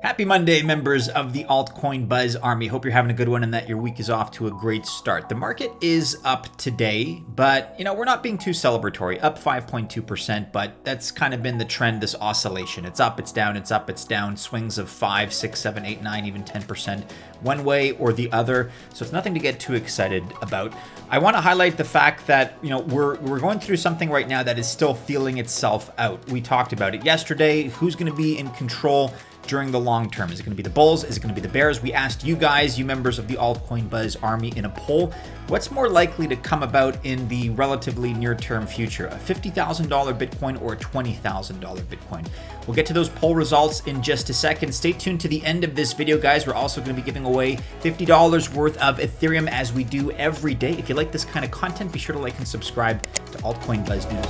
Happy Monday, members of the Altcoin Buzz Army. Hope you're having a good one and that your week is off to a great start. The market is up today, but we're not being too celebratory. Up 5.2%, but that's kind of been the trend, this oscillation. It's up, it's down, it's up, it's down. Swings of 5, 6, 7, 8, 9, even 10% one way or the other. So it's nothing to get too excited about. I want to highlight the fact that we're going through something right now that is still feeling itself out. We talked about it yesterday. Who's going to be in control during the long term? Is it going to be the bulls? Is it going to be the bears? We asked you guys, you members of the Altcoin Buzz Army, in a poll, what's more likely to come about in the relatively near-term future, a $50,000 Bitcoin or a $20,000 Bitcoin? We'll get to those poll results in just a second. Stay tuned to the end of this video, guys. We're also going to be giving away $50 worth of Ethereum as we do every day. If you like this kind of content, be sure to like and subscribe to Altcoin Buzz News.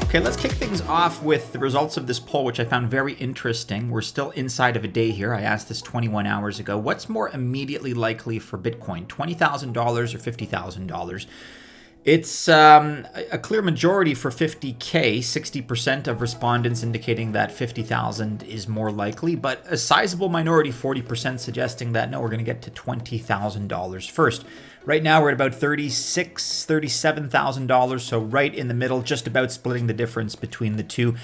Okay, let's kick things off with the results of this poll, which I found very interesting. We're still inside of a day here. I asked this 21 hours ago. What's more immediately likely for Bitcoin, $20,000 or $50,000? It's a clear majority for 50K, 60% of respondents indicating that 50,000 is more likely, but a sizable minority, 40%, suggesting that no, we're going to get to $20,000 first. Right now, we're at about $36,000, $37,000, so right in the middle, just about splitting the difference between the two.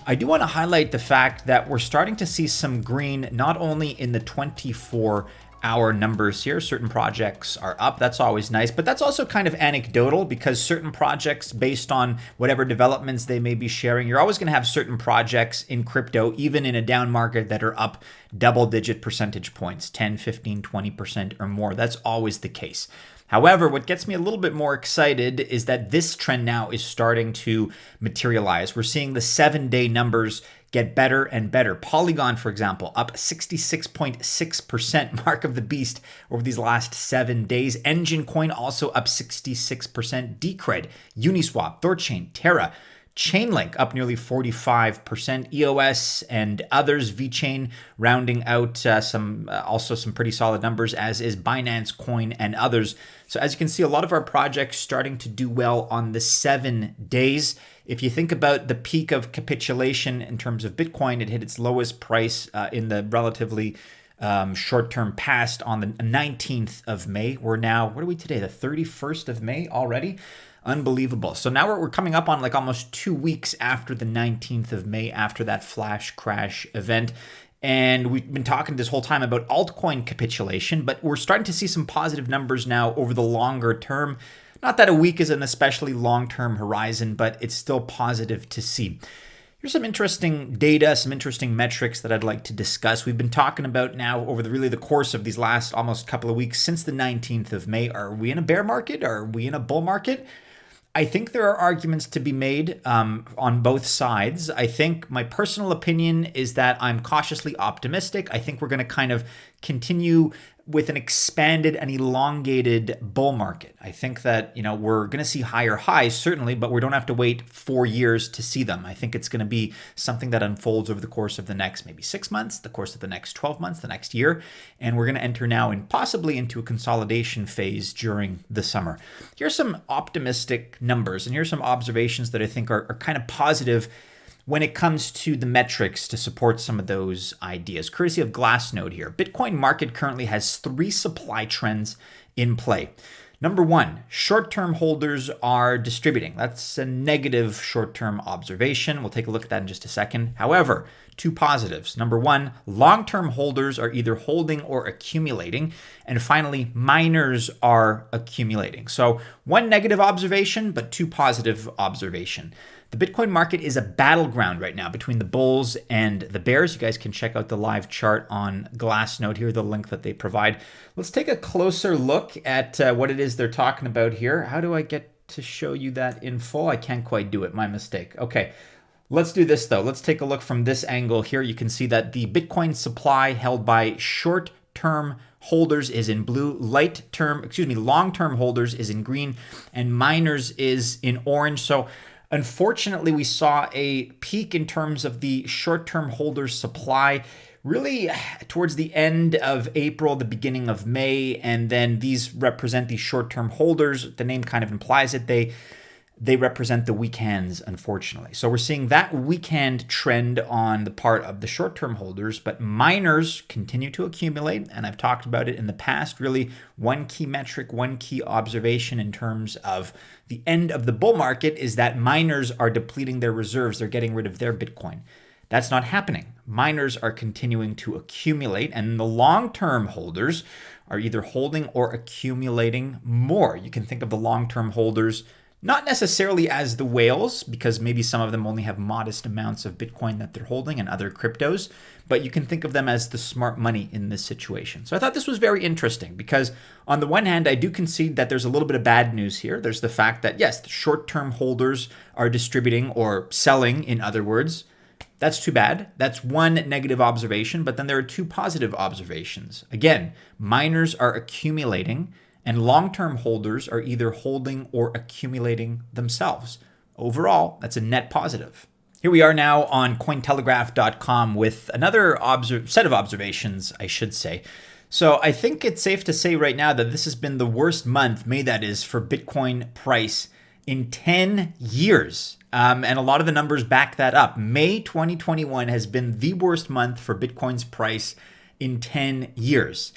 I do want to highlight the fact that we're starting to see some green, not only in the 24-hour numbers here. Certain projects are up. That's always nice, but that's also kind of anecdotal because certain projects, based on whatever developments they may be sharing, you're always going to have certain projects in crypto, even in a down market, that are up double-digit percentage points, 10, 15, 20% or more. That's always the case. However, what gets me a little bit more excited is that this trend now is starting to materialize. We're seeing the 7-day numbers get better and better. Polygon, for example, up 66.6%, mark of the beast, over these last 7 days. Enjin coin also up 66%. Decred, Uniswap, ThorChain, Terra, Chainlink up nearly 45%, EOS and others, VeChain rounding out also some pretty solid numbers, as is Binance Coin and others. So as you can see, a lot of our projects starting to do well on the 7 days. If you think about the peak of capitulation in terms of Bitcoin, it hit its lowest price in the relatively short-term past on the 19th of May. We're now, what are we today? The 31st of May already? Unbelievable. So now we're coming up on like almost 2 weeks after the 19th of May, after that flash crash event. And we've been talking this whole time about altcoin capitulation, but we're starting to see some positive numbers now over the longer term. Not that a week is an especially long-term horizon, but it's still positive to see. Here's some interesting data, some interesting metrics that I'd like to discuss. We've been talking about now over the course of these last almost couple of weeks since the 19th of May. Are we in a bear market? Are we in a bull market? I think there are arguments to be made on both sides. I think my personal opinion is that I'm cautiously optimistic. I think we're going to kind of continue with an expanded and elongated bull market. I think that, we're going to see higher highs, certainly, but we don't have to wait 4 years to see them. I think it's going to be something that unfolds over the course of the next maybe 6 months, the course of the next 12 months, the next year. And we're going to enter now possibly into a consolidation phase during the summer. Here's some optimistic numbers, and here's some observations that I think are kind of positive when it comes to the metrics to support some of those ideas. Courtesy of Glassnode here. Bitcoin market currently has 3 supply trends in play. Number 1, short-term holders are distributing. That's a negative short-term observation. We'll take a look at that in just a second. However, 2 positives. Number 1, long-term holders are either holding or accumulating. And finally, miners are accumulating. So 1 negative observation, but 2 positive observation. The Bitcoin market is a battleground right now between the bulls and the bears. You guys can check out the live chart on Glassnode here, the link that they provide. Let's take a closer look at what it is they're talking about here. How do I get to show you that in full? I can't quite do it. My mistake. Okay, let's do this though. Let's take a look from this angle here. You can see that the Bitcoin supply held by short-term holders is in blue, long-term holders is in green, and miners is in orange. So unfortunately, we saw a peak in terms of the short-term holders supply really towards the end of April, the beginning of May, and then these represent the short-term holders. The name kind of implies it. They they represent the weak hands, unfortunately. So we're seeing that weak hand trend on the part of the short-term holders, but miners continue to accumulate. And I've talked about it in the past. Really, one key metric, one key observation in terms of the end of the bull market is that miners are depleting their reserves. They're getting rid of their Bitcoin. That's not happening. Miners are continuing to accumulate, and the long-term holders are either holding or accumulating more. You can think of the long-term holders not necessarily as the whales, because maybe some of them only have modest amounts of Bitcoin that they're holding and other cryptos, but you can think of them as the smart money in this situation. So I thought this was very interesting because on the one hand, I do concede that there's a little bit of bad news here. There's the fact that, yes, the short-term holders are distributing or selling, in other words. That's too bad. That's one negative observation, but then there are two positive observations. Again, miners are accumulating, and long-term holders are either holding or accumulating themselves. Overall, that's a net positive. Here we are now on Cointelegraph.com with another set of observations, I should say. So I think it's safe to say right now that this has been the worst month, May that is, for Bitcoin price in 10 years. And a lot of the numbers back that up. May 2021 has been the worst month for Bitcoin's price in 10 years.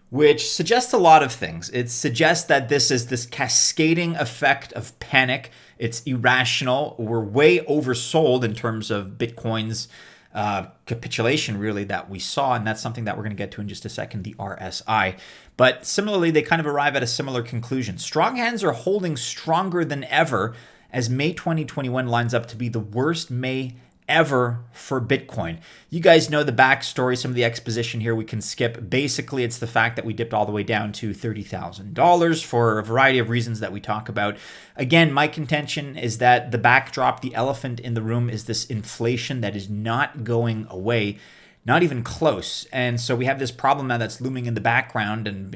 Which suggests a lot of things. It suggests that this is this cascading effect of panic. It's irrational. We're way oversold in terms of Bitcoin's capitulation, really, that we saw. And that's something that we're going to get to in just a second, the RSI. But similarly, they kind of arrive at a similar conclusion. Strong hands are holding stronger than ever as May 2021 lines up to be the worst May ever for Bitcoin. You guys know the backstory, some of the exposition here we can skip. Basically, it's the fact that we dipped all the way down to $30,000 for a variety of reasons that we talk about. Again, my contention is that the backdrop, the elephant in the room, is this inflation that is not going away, not even close. And so we have this problem now that's looming in the background, and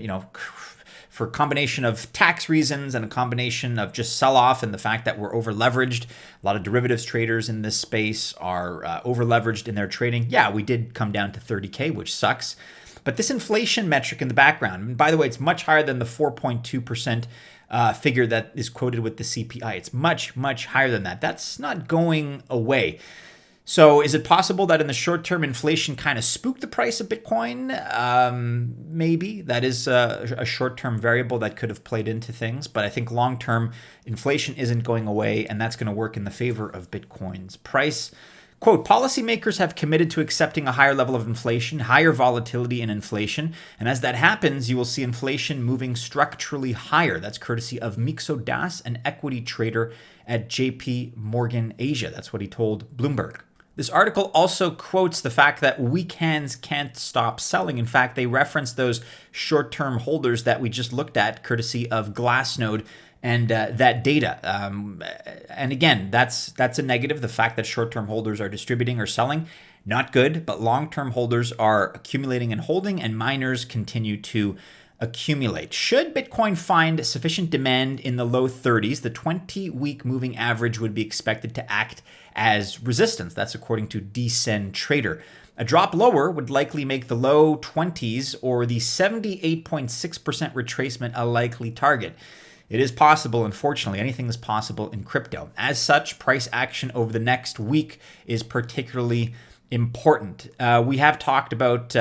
for a combination of tax reasons and a combination of just sell-off and the fact that we're over-leveraged. A lot of derivatives traders in this space are over-leveraged in their trading. Yeah, we did come down to 30K, which sucks. But this inflation metric in the background, and by the way, it's much higher than the 4.2% figure that is quoted with the CPI. It's much, much higher than that. That's not going away. So is it possible that in the short term, inflation kind of spooked the price of Bitcoin? Maybe. That is a short-term variable that could have played into things. But I think long-term, inflation isn't going away, and that's going to work in the favor of Bitcoin's price. Quote, policymakers have committed to accepting a higher level of inflation, higher volatility in inflation. And as that happens, you will see inflation moving structurally higher. That's courtesy of Mixo Das, an equity trader at JP Morgan Asia. That's what he told Bloomberg. This article also quotes the fact that weak hands can't stop selling. In fact, they reference those short-term holders that we just looked at, courtesy of Glassnode and that data. And again, that's a negative. The fact that short-term holders are distributing or selling, not good, but long-term holders are accumulating and holding, and miners continue to accumulate. Should Bitcoin find sufficient demand in the low 30s, the 20-week moving average would be expected to act as resistance. That's according to Decent Trader. A drop lower would likely make the low 20s or the 78.6% retracement a likely target. It is possible, unfortunately. Anything is possible in crypto. As such, price action over the next week is particularly important. We have talked about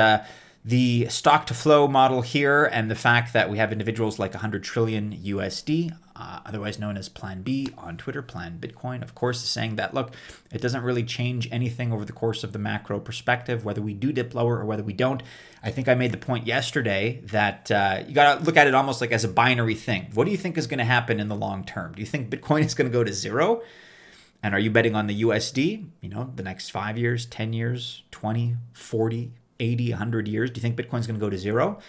the stock to flow model here and the fact that we have individuals like 100 trillion USD, otherwise known as Plan B on Twitter, Plan Bitcoin, of course, is saying that, look, it doesn't really change anything over the course of the macro perspective, whether we do dip lower or whether we don't. I think I made the point yesterday that you got to look at it almost like as a binary thing. What do you think is going to happen in the long term? Do you think Bitcoin is going to go to zero? And are you betting on the USD, the next 5 years, 10 years, 20, 40, 80, 100 years? Do you think Bitcoin's going to go to zero?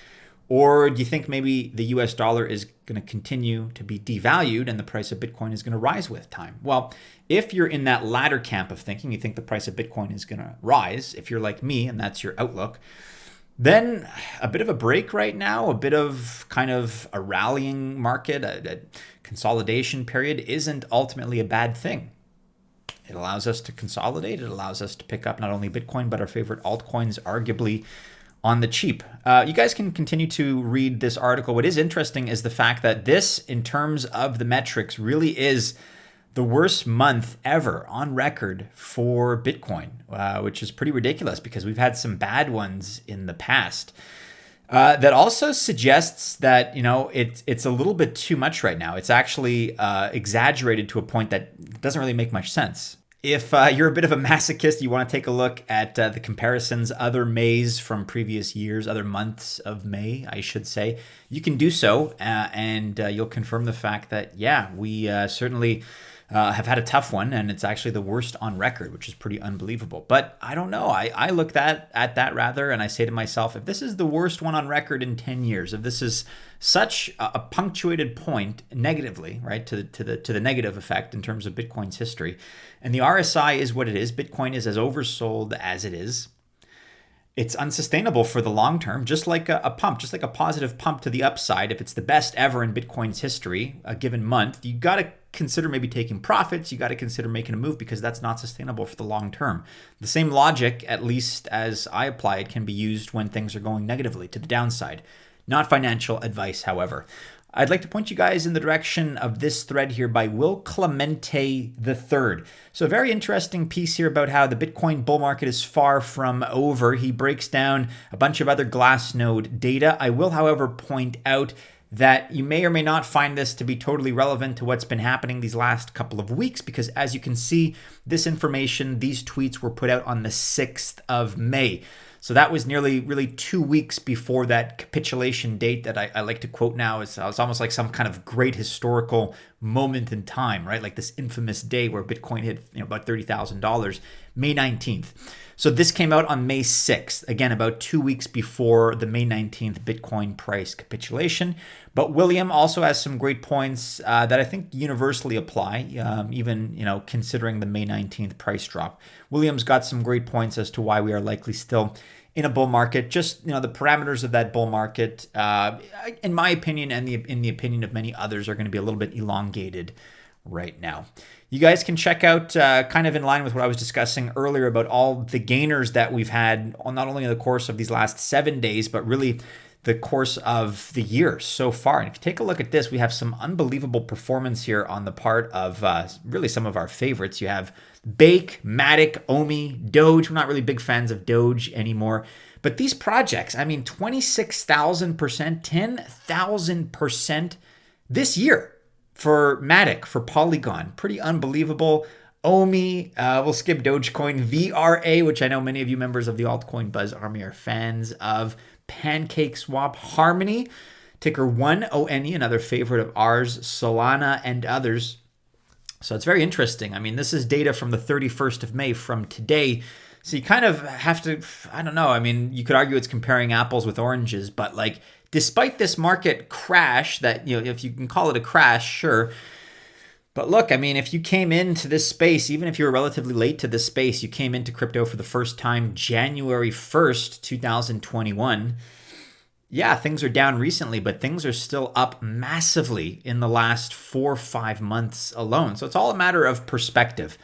Or do you think maybe the US dollar is going to continue to be devalued and the price of Bitcoin is going to rise with time? Well, if you're in that latter camp of thinking, you think the price of Bitcoin is going to rise, if you're like me and that's your outlook, then a bit of a break right now, a bit of kind of a rallying market, a consolidation period isn't ultimately a bad thing. It allows us to consolidate. It allows us to pick up not only Bitcoin, but our favorite altcoins, arguably on the cheap. You guys can continue to read this article. What is interesting is the fact that this, in terms of the metrics, really is the worst month ever on record for Bitcoin, which is pretty ridiculous because we've had some bad ones in the past. That also suggests that, it's a little bit too much right now. It's actually exaggerated to a point that doesn't really make much sense. If you're a bit of a masochist, you want to take a look at the comparisons, other Mays from previous years, other months of May, I should say, you can do so, and you'll confirm the fact that, yeah, we certainly have had a tough one, and it's actually the worst on record, which is pretty unbelievable. But I don't know. I look at that rather, and I say to myself, if this is the worst one on record in 10 years, if this is such a punctuated point negatively, right, to the negative effect in terms of Bitcoin's history, and the RSI is what it is, Bitcoin is as oversold as it is, it's unsustainable for the long term, just like a pump, just like a positive pump to the upside. If it's the best ever in Bitcoin's history, a given month, you got to consider maybe taking profits. You got to consider making a move because that's not sustainable for the long term. The same logic, at least as I apply it, can be used when things are going negatively to the downside. Not financial advice, however. I'd like to point you guys in the direction of this thread here by Will Clemente III. So a very interesting piece here about how the Bitcoin bull market is far from over. He breaks down a bunch of other Glassnode data. I will, however, point out that you may or may not find this to be totally relevant to what's been happening these last couple of weeks, because as you can see, this information, these tweets were put out on the 6th of May. So that was nearly really 2 weeks before that capitulation date that I like to quote now. It's almost like some kind of great historical moment in time, right? Like this infamous day where Bitcoin hit about $30,000, May 19th. So this came out on May 6th, again, about 2 weeks before the May 19th Bitcoin price capitulation. But William also has some great points that I think universally apply, even considering the May 19th price drop. William's got some great points as to why we are likely still in a bull market. Just the parameters of that bull market, in my opinion, and in the opinion of many others, are going to be a little bit elongated right now. You guys can check out, kind of in line with what I was discussing earlier about all the gainers that we've had, not only in the course of these last 7 days, but really the course of the year so far. And if you take a look at this, we have some unbelievable performance here on the part of really some of our favorites. You have Bake, MATIC, Omi, DOGE. We're not really big fans of DOGE anymore. But these projects, 26,000%, 10,000% this year for MATIC, for Polygon. Pretty unbelievable. Omi, we'll skip Dogecoin. VRA, which I know many of you members of the Altcoin Buzz Army are fans of. Pancake Swap, Harmony, ticker 1ONE, another favorite of ours, Solana, and others. So it's very interesting. This is data from the 31st of May from today. So you kind of have to, I don't know. You could argue it's comparing apples with oranges, but despite this market crash that, if you can call it a crash, sure. But look, if you came into this space, even if you were relatively late to this space, you came into crypto for the first time January 1st, 2021. Yeah, things are down recently, but things are still up massively in the last 4 or 5 months alone. So it's all a matter of perspective.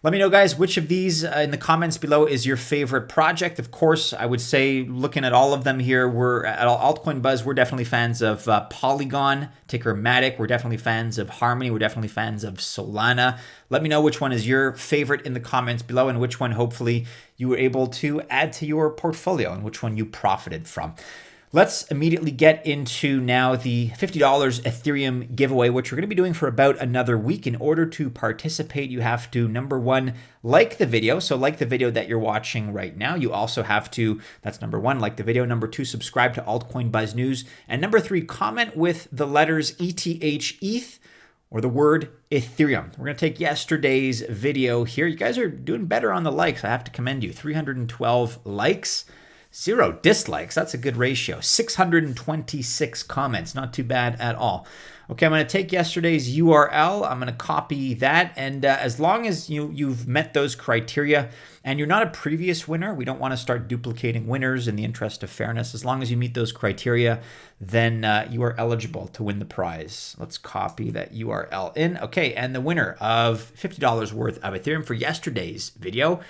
Let me know, guys, which of these in the comments below is your favorite project. Of course, I would say, looking at all of them here, we're at Altcoin Buzz, we're definitely fans of Polygon, ticker MATIC. We're definitely fans of Harmony. We're definitely fans of Solana. Let me know which one is your favorite in the comments below, and which one, hopefully, you were able to add to your portfolio, and which one you profited from. Let's immediately get into now the $50 Ethereum giveaway, which we're going to be doing for about another week. In order to participate, you have to, number one, like the video. So like the video that you're watching right now. You also have to, that's number one, like the video. Number two, subscribe to Altcoin Buzz News. And number three, comment with the letters ETH or the word Ethereum. We're going to take yesterday's video here. You guys are doing better on the likes. I have to commend you. 312 likes. 0 dislikes. That's a good ratio. 626 comments. Not too bad at all. Okay, I'm going to take yesterday's URL. I'm going to copy that. And as long as you've met those criteria and you're not a previous winner, we don't want to start duplicating winners in the interest of fairness. As long as you meet those criteria, then you are eligible to win the prize. Let's copy that URL in. Okay, and the winner of $50 worth of Ethereum for yesterday's video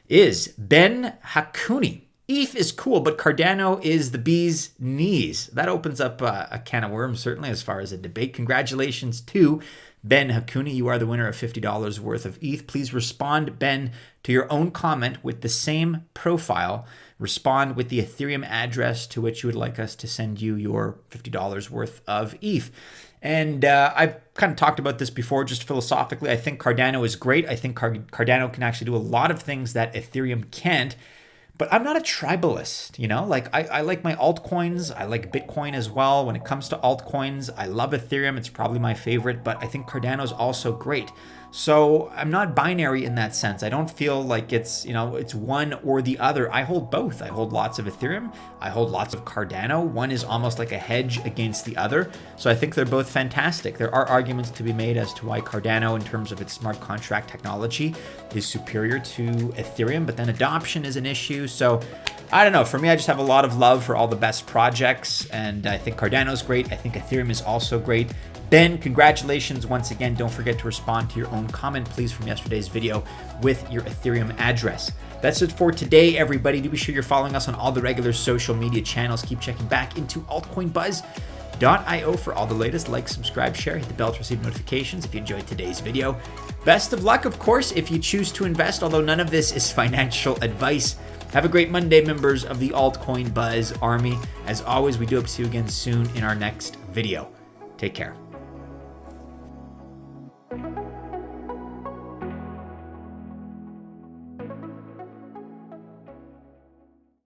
is Ben Hakuni. ETH is cool, but Cardano is the bee's knees. That opens up a can of worms, certainly, as far as a debate. Congratulations to Ben Hakuni, you are the winner of $50 worth of ETH. Please respond, Ben, to your own comment with the same profile. Respond with the Ethereum address to which you would like us to send you your $50 worth of ETH. And I've kind of talked about this before, just philosophically. I think Cardano is great. I think Cardano can actually do a lot of things that Ethereum can't. But I'm not a tribalist, you know, like I like my altcoins. I like Bitcoin as well. When it comes to altcoins, I love Ethereum. It's probably my favorite, but I think Cardano is also great. So I'm not binary in that sense. I don't feel like it's, you know, it's one or the other. I hold both. I hold lots of Ethereum. I hold lots of Cardano. One is almost like a hedge against the other. So I think they're both fantastic. There are arguments to be made as to why Cardano, in terms of its smart contract technology, is superior to Ethereum, but then adoption is an issue. So I don't know. For me, I just have a lot of love for all the best projects, and I think Cardano is great. I think Ethereum is also great. Ben, congratulations once again. Don't forget to respond to your own comment, please, from yesterday's video with your Ethereum address. That's it for today, everybody. Do be sure you're following us on all the regular social media channels. Keep checking back into altcoinbuzz.io for all the latest. Like, subscribe, share, hit the bell to receive notifications if you enjoyed today's video. Best of luck, of course, if you choose to invest, although none of this is financial advice. Have a great Monday, members of the Altcoin Buzz Army. As always, we do hope to see you again soon in our next video. Take care.